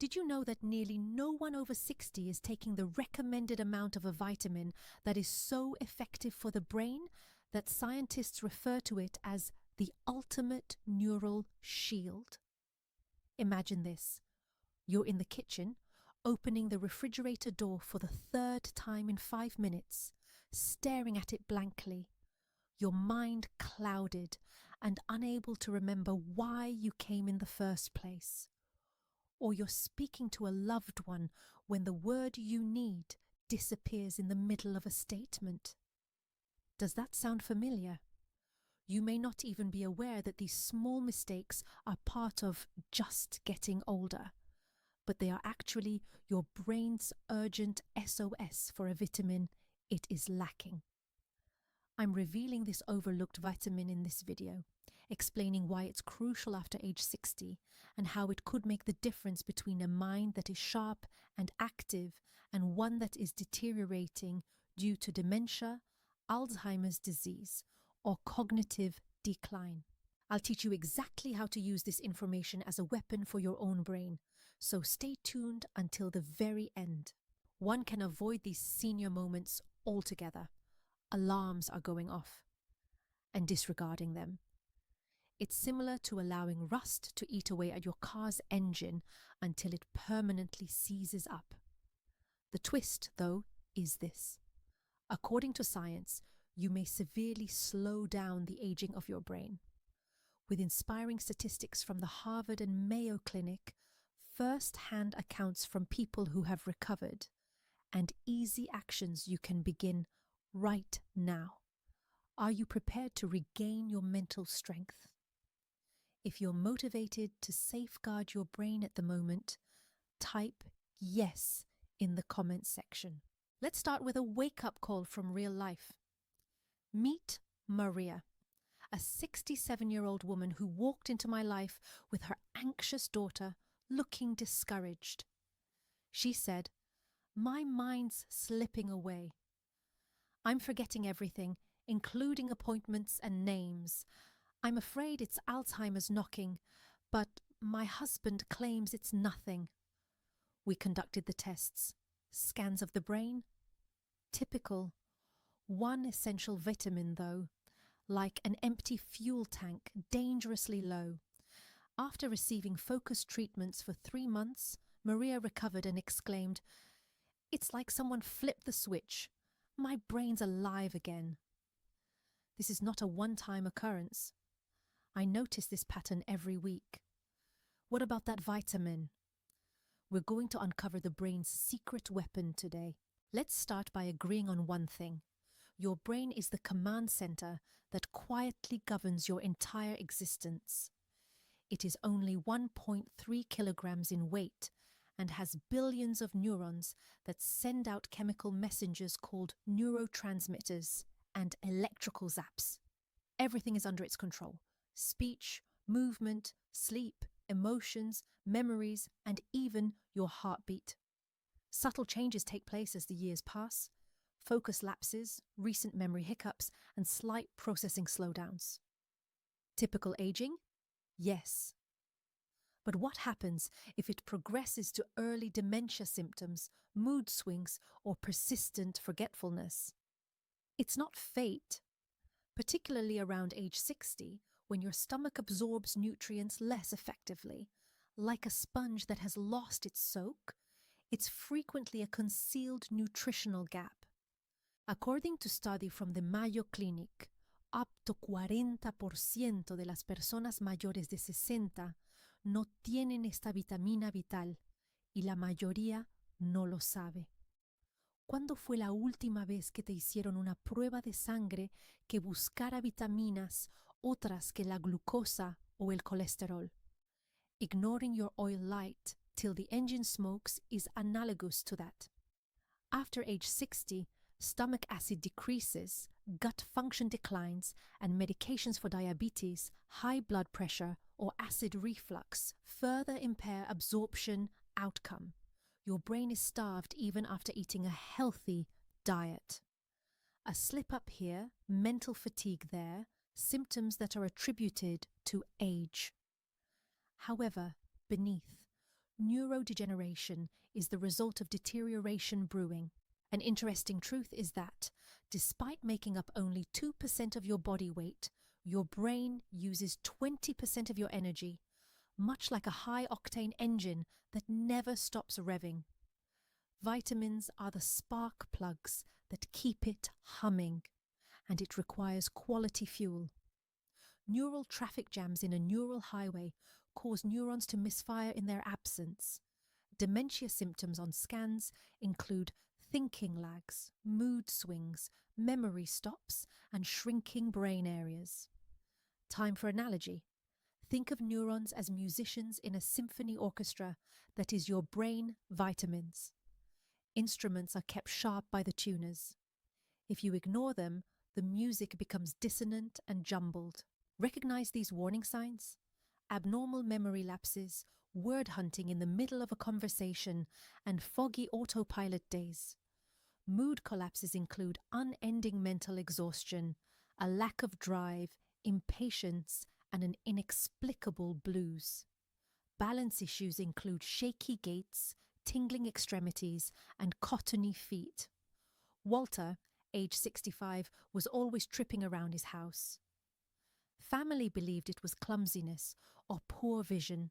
Did you know that nearly no one over 60 is taking the recommended amount of a vitamin that is so effective for the brain that scientists refer to it as the ultimate neural shield? Imagine this. You're in the kitchen, opening the refrigerator door for the third time in 5 minutes, staring at it blankly, your mind clouded and unable to remember why you came in the first place. Or you're speaking to a loved one when the word you need disappears in the middle of a statement. Does that sound familiar? You may not even be aware that these small mistakes are part of just getting older, but they are actually your brain's urgent SOS for a vitamin it is lacking. I'm revealing this overlooked vitamin in this video, explaining why it's crucial after age 60 and how it could make the difference between a mind that is sharp and active and one that is deteriorating due to dementia, Alzheimer's disease, or cognitive decline. I'll teach you exactly how to use this information as a weapon for your own brain, so stay tuned until the very end. One can avoid these senior moments altogether. Alarms are going off and disregarding them. It's similar to allowing rust to eat away at your car's engine until it permanently seizes up. The twist, though, is this. According to science, you may severely slow down the aging of your brain. With inspiring statistics from the Harvard and Mayo Clinic, first-hand accounts from people who have recovered, and easy actions you can begin right now. Are you prepared to regain your mental strength? If you're motivated to safeguard your brain at the moment, type yes in the comments section. Let's start with a wake-up call from real life. Meet Maria, a 67-year-old woman who walked into my life with her anxious daughter looking discouraged. She said, "My mind's slipping away. I'm forgetting everything, including appointments and names. I'm afraid it's Alzheimer's knocking, but my husband claims it's nothing." We conducted the tests. Scans of the brain? Typical. One essential vitamin, though, like an empty fuel tank, dangerously low. After receiving focused treatments for 3 months, Maria recovered and exclaimed, "It's like someone flipped the switch. My brain's alive again." This is not a one-time occurrence. I notice this pattern every week. What about that vitamin? We're going to uncover the brain's secret weapon today. Let's start by agreeing on one thing. Your brain is the command center that quietly governs your entire existence. It is only 1.3 kilograms in weight and has billions of neurons that send out chemical messengers called neurotransmitters and electrical zaps. Everything is under its control. Speech, movement, sleep, emotions, memories, and even your heartbeat. Subtle changes take place as the years pass. Focus lapses, recent memory hiccups, and slight processing slowdowns. Typical aging? Yes. But what happens if it progresses to early dementia symptoms, mood swings, or persistent forgetfulness? It's not fate. Particularly around age 60, when your stomach absorbs nutrients less effectively, like a sponge that has lost its soak, it's frequently a concealed nutritional gap. According to study from the Mayo Clinic, up to 40% de las personas mayores de 60 no tienen esta vitamina vital y la mayoría no lo sabe. ¿Cuándo fue la última vez que te hicieron una prueba de sangre que buscara vitaminas otras que la glucosa o el colesterol? Ignoring your oil light till the engine smokes is analogous to that. After age 60, stomach acid decreases, gut function declines, and medications for diabetes, high blood pressure, or acid reflux further impair absorption outcome. Your brain is starved even after eating a healthy diet. A slip up here, mental fatigue there, symptoms that are attributed to age. However, beneath, Neurodegeneration is the result of deterioration brewing. An interesting truth is that, despite making up only 2% of your body weight, your brain uses 20% of your energy, much like a high-octane engine that never stops revving. Vitamins are the spark plugs that keep it humming, and it requires quality fuel. Neural traffic jams in a neural highway cause neurons to misfire in their absence. Dementia symptoms on scans include thinking lags, mood swings, memory stops, and shrinking brain areas. Time for analogy. Think of neurons as musicians in a symphony orchestra that is your brain vitamins. Instruments are kept sharp by the tuners. If you ignore them, the music becomes dissonant and jumbled. Recognize these warning signs? Abnormal memory lapses, word hunting in the middle of a conversation, and foggy autopilot days. Mood collapses include unending mental exhaustion, a lack of drive, impatience, and an inexplicable blues. Balance issues include shaky gaits, tingling extremities, and cottony feet. Walter, age 65, was always tripping around his house. Family believed it was clumsiness or poor vision.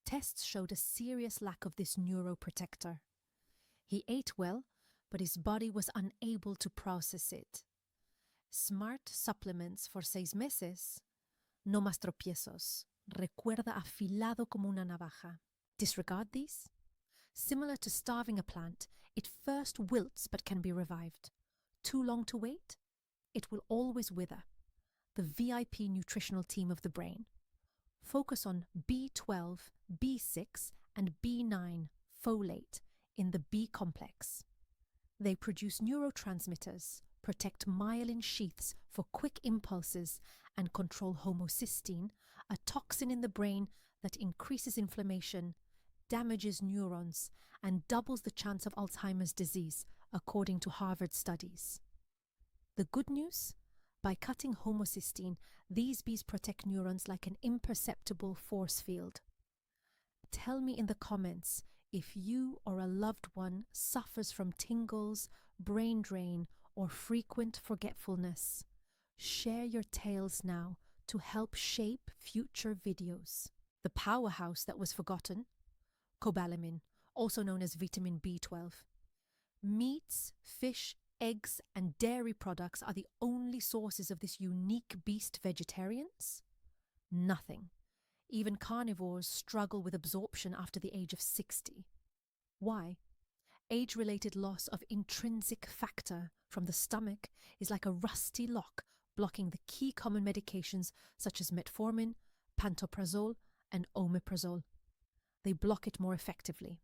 Tests showed a serious lack of this neuroprotector. He ate well, but his body was unable to process it. Smart supplements for 6 meses. No más tropiezos. Recuerda afilado como una navaja. Disregard these? Similar to starving a plant, it first wilts but can be revived. Too long to wait? It will always wither. The VIP nutritional team of the brain. Focus on B12, B6, and B9, folate, in the B complex. They produce neurotransmitters, protect myelin sheaths for quick impulses, and control homocysteine, a toxin in the brain that increases inflammation, damages neurons, and doubles the chance of Alzheimer's disease, according to Harvard studies. The good news? By cutting homocysteine, these bees protect neurons like an imperceptible force field. Tell me in the comments if you or a loved one suffers from tingles, brain drain, or frequent forgetfulness. Share your tales now to help shape future videos. The powerhouse that was forgotten, cobalamin, also known as vitamin B12. Meats, fish, eggs, and dairy products are the only sources of this unique beast vegetarians? Nothing. Even carnivores struggle with absorption after the age of 60. Why? Age-related loss of intrinsic factor from the stomach is like a rusty lock blocking the key common medications such as metformin, pantoprazole, and omeprazole. They block it more effectively.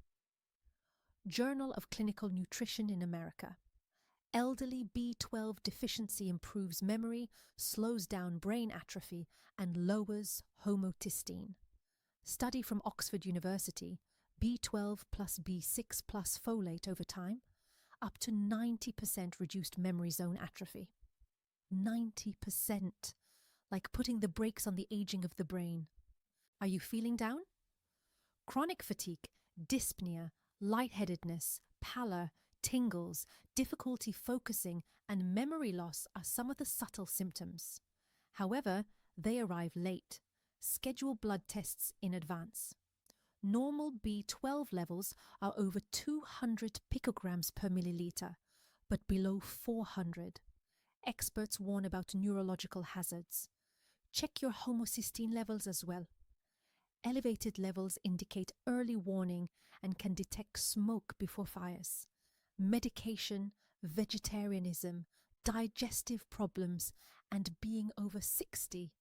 Journal of Clinical Nutrition in America. Elderly B12 deficiency improves memory, slows down brain atrophy, and lowers homocysteine. Study from Oxford University, B12 plus B6 plus folate over time, up to 90% reduced memory zone atrophy. 90%, like putting the brakes on the aging of the brain. Are you feeling down? Chronic fatigue, dyspnea, lightheadedness, pallor, tingles, difficulty focusing, and memory loss are some of the subtle symptoms. However, they arrive late. Schedule blood tests in advance. Normal B12 levels are over 200 picograms per milliliter, but below 400. Experts warn about neurological hazards. Check your homocysteine levels as well. Elevated levels indicate early warning and can detect smoke before fires. Medication, vegetarianism, digestive problems, and being over 60.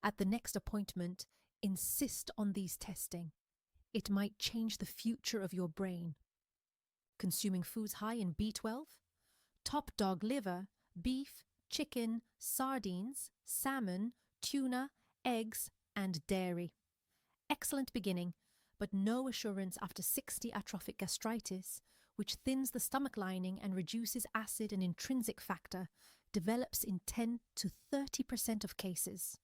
At the next appointment, insist on these testing. It might change the future of your brain. Consuming foods high in B12? Top dog liver, beef, chicken, sardines, salmon, tuna, eggs, and dairy. Excellent beginning, but no assurance after 60 atrophic gastritis, which thins the stomach lining and reduces acid and intrinsic factor, develops in 10 to 30% of cases.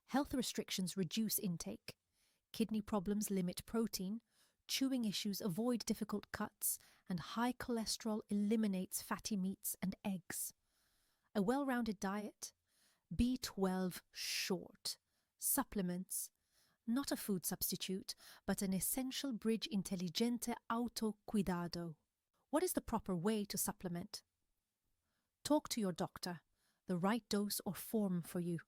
Health restrictions reduce intake. Kidney problems limit protein. chewing issues avoid difficult cuts, and high cholesterol eliminates fatty meats and eggs. A well-rounded diet, B12 short, supplements, not a food substitute, but an essential bridge inteligente autocuidado. What is the proper way to supplement? Talk to your doctor, the right dose or form for you.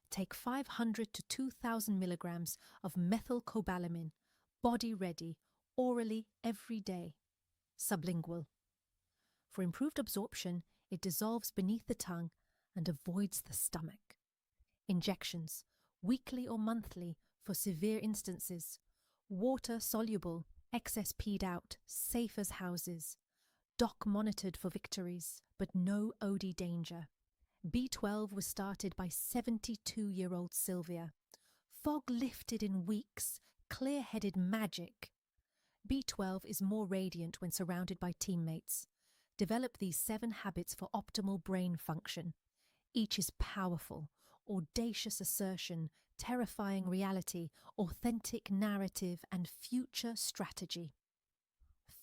Take 500 to 2,000 milligrams of methylcobalamin, body ready, orally every day, sublingual. For improved absorption, it dissolves beneath the tongue and avoids the stomach. Injections, weekly or monthly for severe instances. Water soluble, excess peed out, safe as houses. Doc monitored for victories, but no OD danger. B12 was started by 72-year-old Sylvia. Fog lifted in weeks, clear-headed magic. B12 is more radiant when surrounded by teammates. Develop these 7 habits for optimal brain function. Each is powerful, audacious assertion, terrifying reality, authentic narrative, and future strategy.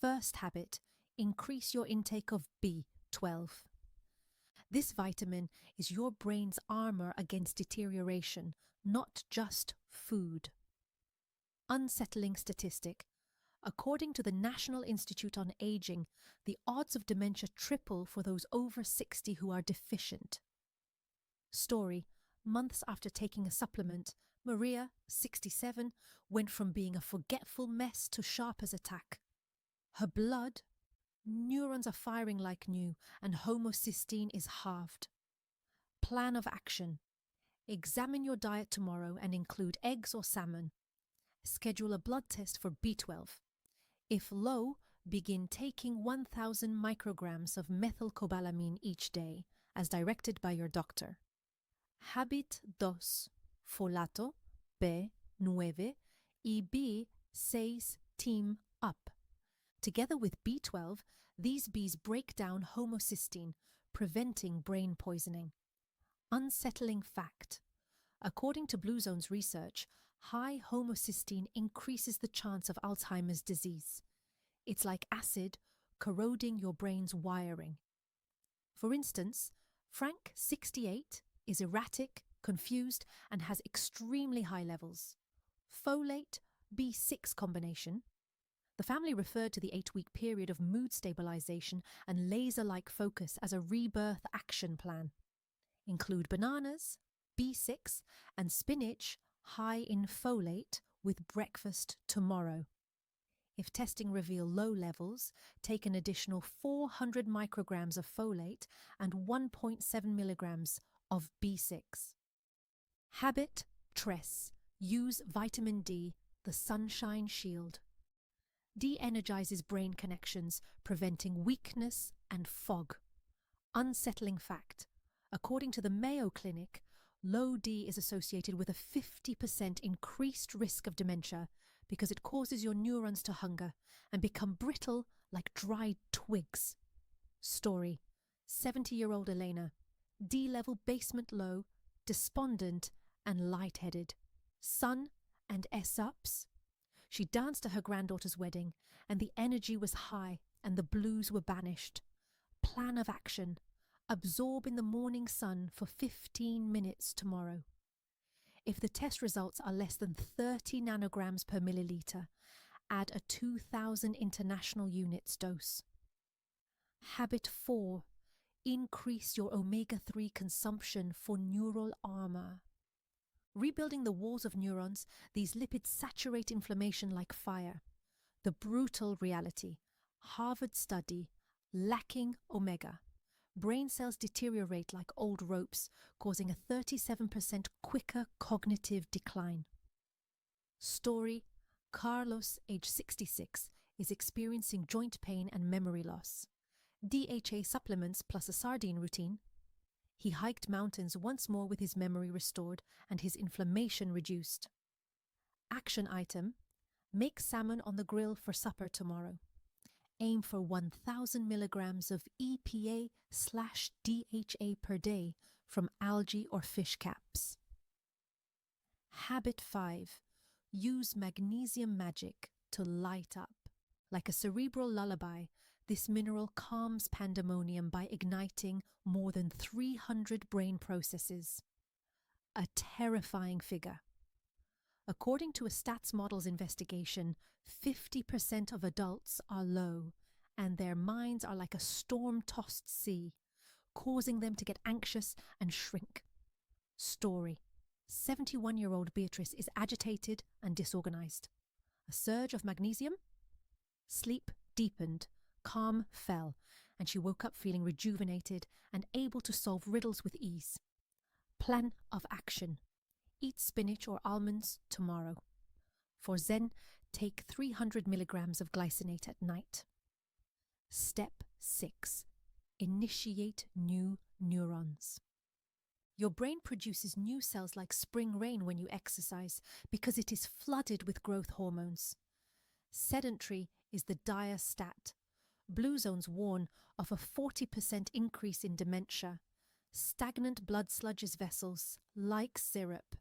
First habit, increase your intake of B12. This vitamin is your brain's armor against deterioration, not just food. Unsettling statistic. According to the National Institute on Aging, the odds of dementia triple for those over 60 who are deficient. Story. Months after taking a supplement, Maria, 67, went from being a forgetful mess to sharp as a tack. Her blood, neurons are firing like new, and homocysteine is halved. Plan of action. Examine your diet tomorrow and include eggs or salmon. Schedule a blood test for B12. If low, begin taking 1,000 micrograms of methylcobalamin each day, as directed by your doctor. Habit 2. Folato, B9 y B6 team up. Together with B12, these Bs break down homocysteine, preventing brain poisoning. Unsettling fact. According to Blue Zone's research, high homocysteine increases the chance of Alzheimer's disease. It's like acid corroding your brain's wiring. For instance, Frank, 68, is erratic, confused, and has extremely high levels. Folate, B6 combination. The family referred to the 8-week period of mood stabilization and laser-like focus as a rebirth action plan. Include bananas, B6, and spinach high in folate with breakfast tomorrow. If testing reveal low levels, take an additional 400 micrograms of folate and 1.7 milligrams of B6. Habit 3. Use vitamin D, the sunshine shield. De-energizes brain connections, preventing weakness and fog. Unsettling fact. According to the Mayo Clinic, low D is associated with a 50% increased risk of dementia because it causes your neurons to hunger and become brittle like dried twigs. Story. 70-year-old Elena. D-level basement low, despondent and lightheaded. Sun and S-ups. She danced at her granddaughter's wedding and the energy was high and the blues were banished. Plan of action. Absorb in the morning sun for 15 minutes tomorrow. If the test results are less than 30 nanograms per milliliter, add a 2,000 international units dose. Habit 4. Increase your omega-3 consumption for neural armor. Rebuilding the walls of neurons, these lipids saturate inflammation like fire. The brutal reality. Harvard study. Lacking omega. Brain cells deteriorate like old ropes, causing a 37% quicker cognitive decline. Story. Carlos, age 66, is experiencing joint pain and memory loss. DHA supplements plus a sardine routine. He hiked mountains once more with his memory restored and his inflammation reduced. Action item. Make salmon on the grill for supper tomorrow. Aim for 1,000 milligrams of EPA/DHA per day from algae or fish caps. Habit 5. Use magnesium magic to light up. Like a cerebral lullaby, this mineral calms pandemonium by igniting more than 300 brain processes. A terrifying figure. According to a Stats Models investigation, 50% of adults are low, and their minds are like a storm-tossed sea, causing them to get anxious and shrink. Story. 71-year-old Beatrice is agitated and disorganized. A surge of magnesium? Sleep deepened, calm fell, and she woke up feeling rejuvenated and able to solve riddles with ease. Plan of action. Eat spinach or almonds tomorrow. For Zen, take 300 milligrams of glycinate at night. Step 6. Initiate new neurons. Your brain produces new cells like spring rain when you exercise because it is flooded with growth hormones. Sedentary is the dire stat. Blue zones warn of a 40% increase in dementia. Stagnant blood sludges vessels like syrup.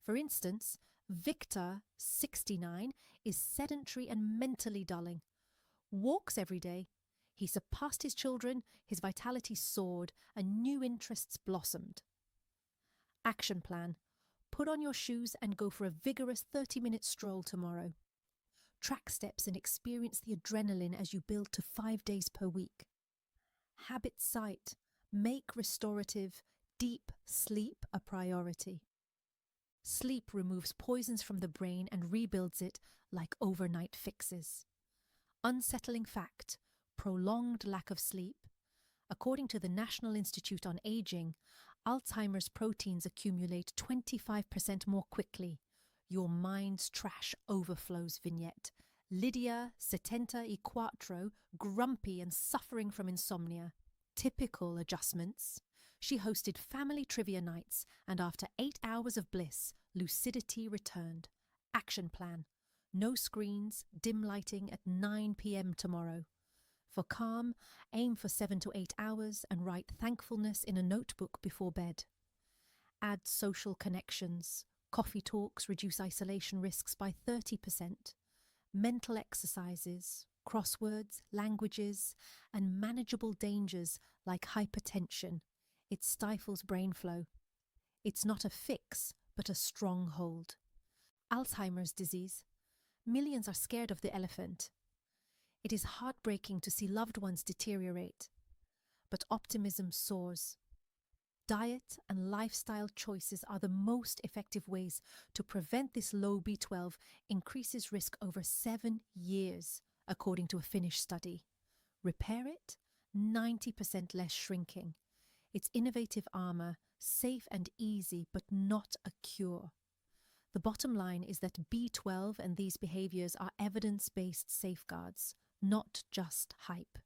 For instance, Victor, 69, is sedentary and mentally dulling. Walks every day. He surpassed his children, his vitality soared, and new interests blossomed. Action plan. Put on your shoes and go for a vigorous 30-minute stroll tomorrow. Track steps and experience the adrenaline as you build to 5 days per week. Habit sight. Make restorative, deep sleep a priority. Sleep removes poisons from the brain and rebuilds it like overnight fixes. Unsettling fact. Prolonged lack of sleep. According to the National Institute on Aging, Alzheimer's proteins accumulate 25% more quickly. Your mind's trash overflows vignette. Lydia, 74, grumpy and suffering from insomnia. Typical adjustments. She hosted family trivia nights, and after 8 hours of bliss, lucidity returned. Action plan. No screens, dim lighting at 9 p.m. tomorrow. For calm, aim for 7 to 8 hours and write thankfulness in a notebook before bed. Add social connections. Coffee talks reduce isolation risks by 30%. Mental exercises, crosswords, languages, and manageable dangers like hypertension. It stifles brain flow. It's not a fix, but a stronghold. Alzheimer's disease. Millions are scared of the elephant. It is heartbreaking to see loved ones deteriorate, but optimism soars. Diet and lifestyle choices are the most effective ways to prevent this low B12 increases risk over 7 years, according to a Finnish study. Repair it? 90% less shrinking. It's innovative armor, safe and easy, but not a cure. The bottom line is that B12 and these behaviors are evidence-based safeguards, not just hype.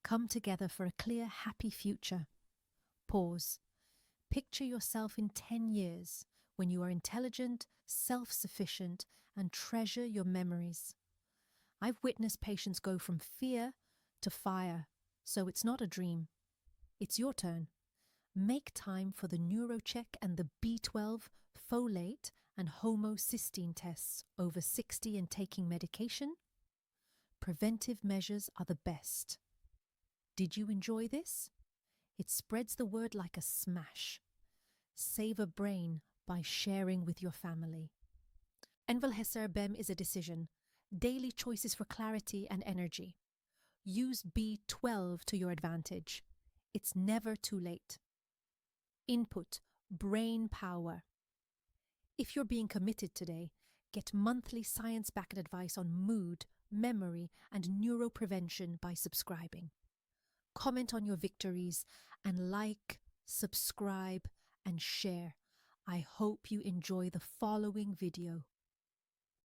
Come together for a clear, happy future. Pause. Picture yourself in 10 years when you are intelligent, self-sufficient, and treasure your memories. I've witnessed patients go from fear to fire, so it's not a dream. It's your turn. Make time for the neurocheck and the B12, folate, and homocysteine tests over 60 and taking medication. Preventive measures are the best. Did you enjoy this? It spreads the word like a smash. Save a brain by sharing with your family. Envelhecer Bem is a decision. Daily choices for clarity and energy. Use B12 to your advantage. It's never too late. Input, brain power. If you're being committed today, get monthly science-backed advice on mood, memory, and neuroprevention by subscribing. Comment on your victories and like, subscribe, and share. I hope you enjoy the following video.